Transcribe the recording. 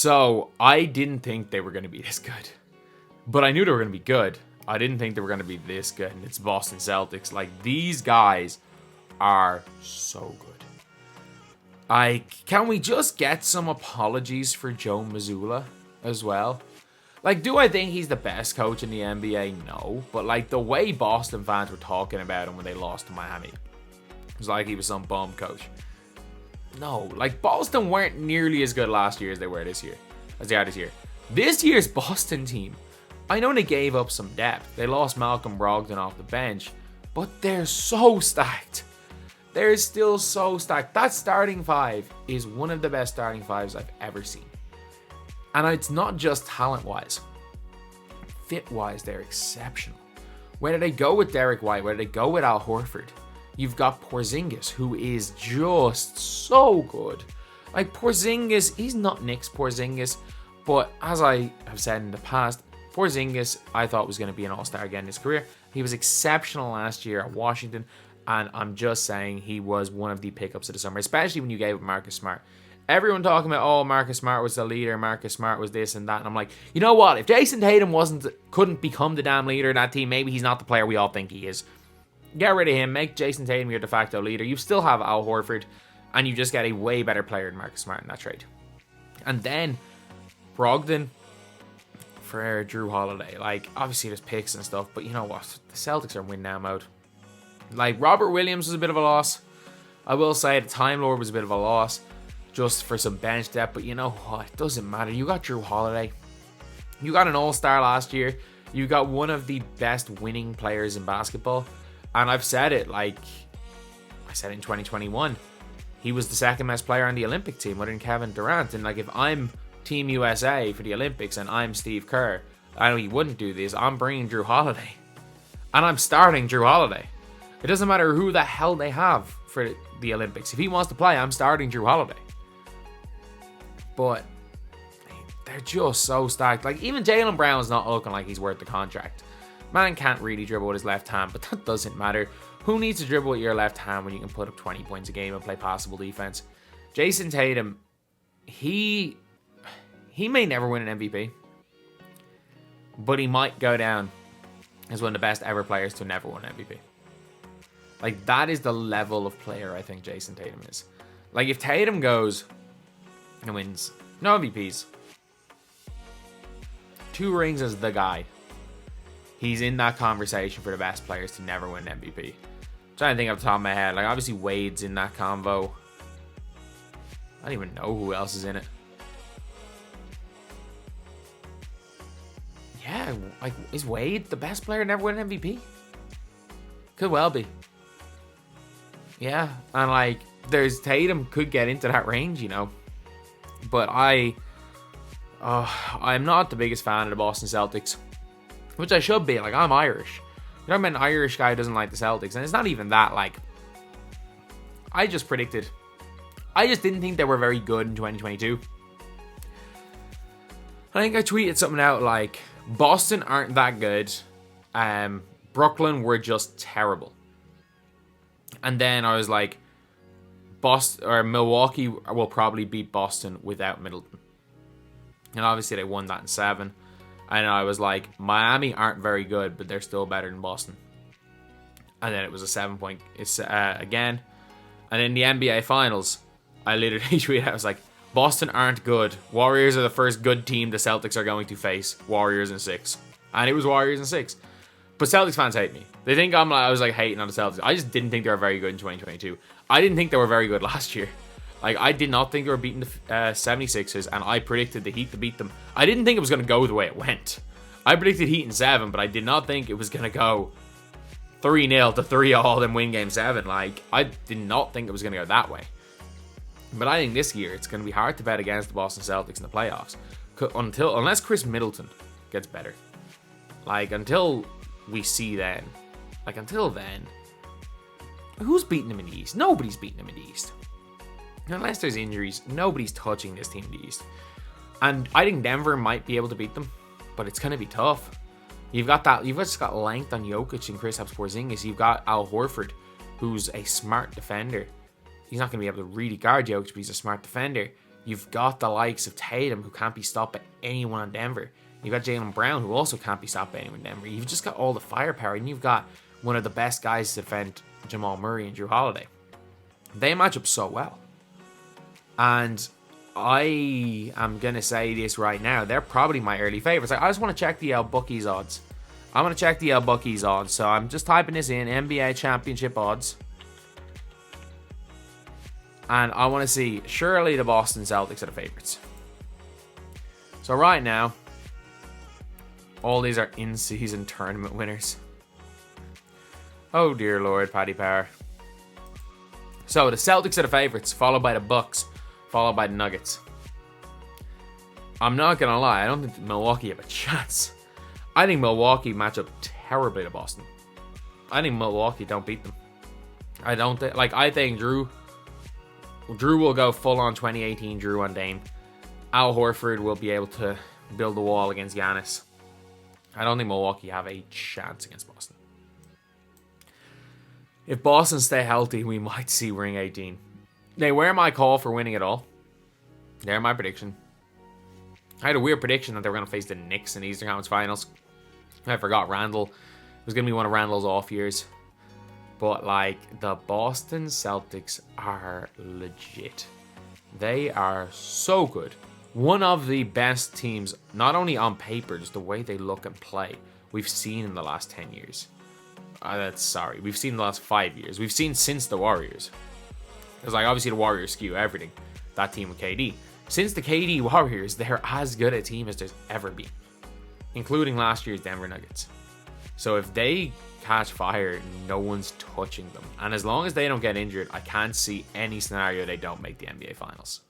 So I didn't think they were going to be this good. But I knew they were going to be good. I didn't think they were going to be this good. And it's Boston Celtics. Like, these guys are so good. Can we just get some apologies for Joe Mazzulla as well? Like, do I think he's the best coach in the NBA? No. But, like, the way Boston fans were talking about him when they lost to Miami, it was like he was some bum coach. No. Like, Boston weren't nearly as good last year as they were this year. This year's Boston team, I know they gave up some depth. They lost Malcolm Brogdon off the bench. But they're so stacked. They're still so stacked. That starting five is one of the best starting fives I've ever seen. And it's not just talent-wise. Fit-wise, they're exceptional. Whether they go with Derek White, whether they go with Al Horford, you've got Porzingis, who is just so good. Like, Porzingis, he's not Knicks Porzingis, but as I have said in the past, Porzingis, I thought was going to be an all-star again in his career. He was exceptional last year at Washington, and I'm just saying he was one of the pickups of the summer, especially when you gave up Marcus Smart. Everyone talking about, oh, Marcus Smart was the leader, Marcus Smart was this and that, and I'm like, you know what? If Jason Tatum couldn't become the damn leader of that team, maybe he's not the player we all think he is. Get rid of him, make Jason Tatum your de facto leader. You still have Al Horford, and you just get a way better player than Marcus Smart in that trade. And then Brogdon for Jrue Holiday. Like, obviously there's picks and stuff, but you know what? The Celtics are win now mode. Like, Robert Williams was a bit of a loss. I will say the Time Lord was a bit of a loss just for some bench depth, but you know what? It doesn't matter. You got Jrue Holiday. You got an all-star last year. You got one of the best winning players in basketball. And I've said it, like, I said in 2021, he was the second best player on the Olympic team other than Kevin Durant. And like, if I'm Team USA for the Olympics and I'm Steve Kerr, I know he wouldn't do this. I'm bringing Jrue Holiday. And I'm starting Jrue Holiday. It doesn't matter who the hell they have for the Olympics. If he wants to play, I'm starting Jrue Holiday. But they're just so stacked. Like, even Jaylen Brown's not looking like he's worth the contract. Man can't really dribble with his left hand, but that doesn't matter. Who needs to dribble with your left hand when you can put up 20 points a game and play passable defense? Jason Tatum, he may never win an MVP, but he might go down as one of the best ever players to never win an MVP. Like, that is the level of player I think Jason Tatum is. Like, if Tatum goes and wins no MVPs, 2 rings as the guy, he's in that conversation for the best players to never win an MVP. I'm trying to think off the top of my head. Like, obviously Wade's in that convo. I don't even know who else is in it. Yeah, like, is Wade the best player to never win an MVP? Could well be. Yeah, and like, there's Tatum could get into that range, you know. But I'm not the biggest fan of the Boston Celtics, which I should be. Like, I'm Irish. You know, I'm an Irish guy who doesn't like the Celtics, and it's not even that. Like, I just didn't think they were very good in 2022. I think I tweeted something out like, Boston aren't that good. Brooklyn were just terrible. And then I was like, Milwaukee will probably beat Boston without Middleton. And obviously they won that in 7. And I was like, Miami aren't very good, but they're still better than Boston. And then it was a 7-point again. And in the NBA Finals, I literally tweeted, I was like, Boston aren't good. Warriors are the first good team the Celtics are going to face. Warriors in 6. And it was Warriors in 6. But Celtics fans hate me. They think I was like hating on the Celtics. I just didn't think they were very good in 2022. I didn't think they were very good last year. Like, I did not think they were beating the 76ers, and I predicted the Heat to beat them. I didn't think it was going to go the way it went. I predicted Heat in 7, but I did not think it was going to go 3-0 to 3-all and win Game 7. Like, I did not think it was going to go that way. But I think this year, it's going to be hard to bet against the Boston Celtics in the playoffs. Unless Chris Middleton gets better. Like, until we see then. Like, until then, who's beating them in the East? Nobody's beating them in the East. Unless there's injuries, nobody's touching this team in the East. And I think Denver might be able to beat them, but it's going to be tough. You've just got length on Jokic and kristaps Porzingis. You've got Al Horford, who's a smart defender. He's not going to be able to really guard Jokic, but he's a smart defender. You've got the likes of Tatum, who can't be stopped by anyone in Denver. You've got Jaylen Brown, who also can't be stopped by anyone in Denver. You've just got all the firepower, and you've got one of the best guys to defend Jamal Murray and Jrue Holiday. They match up so well. And I am going to say this right now. They're probably my early favorites. I just want to check the bookies odds. I'm going to check the bookies odds. So I'm just typing this in, NBA championship odds. And I want to see, surely the Boston Celtics are the favorites. So right now, all these are in-season tournament winners. Oh dear Lord, Paddy Power. So the Celtics are the favorites, followed by the Bucks, followed by the Nuggets. I'm not going to lie, I don't think Milwaukee have a chance. I think Milwaukee match up terribly to Boston. I think Milwaukee don't beat them. I think Jrue will go full on 2018 Jrue on Dame. Al Horford will be able to build a wall against Giannis. I don't think Milwaukee have a chance against Boston. If Boston stay healthy, we might see ring 18. They were my call for winning it all. They're my prediction. I had a weird prediction that they were going to face the Knicks in the Eastern Conference Finals. I forgot Randall. It was going to be one of Randall's off years. But, the Boston Celtics are legit. They are so good. One of the best teams, not only on paper, just the way they look and play, we've seen in the last 10 years. We've seen in the last 5 years. We've seen since the Warriors. Because, obviously the Warriors skew everything. That team with KD. Since the KD Warriors, they're as good a team as there's ever been. Including last year's Denver Nuggets. So if they catch fire, no one's touching them. And as long as they don't get injured, I can't see any scenario they don't make the NBA Finals.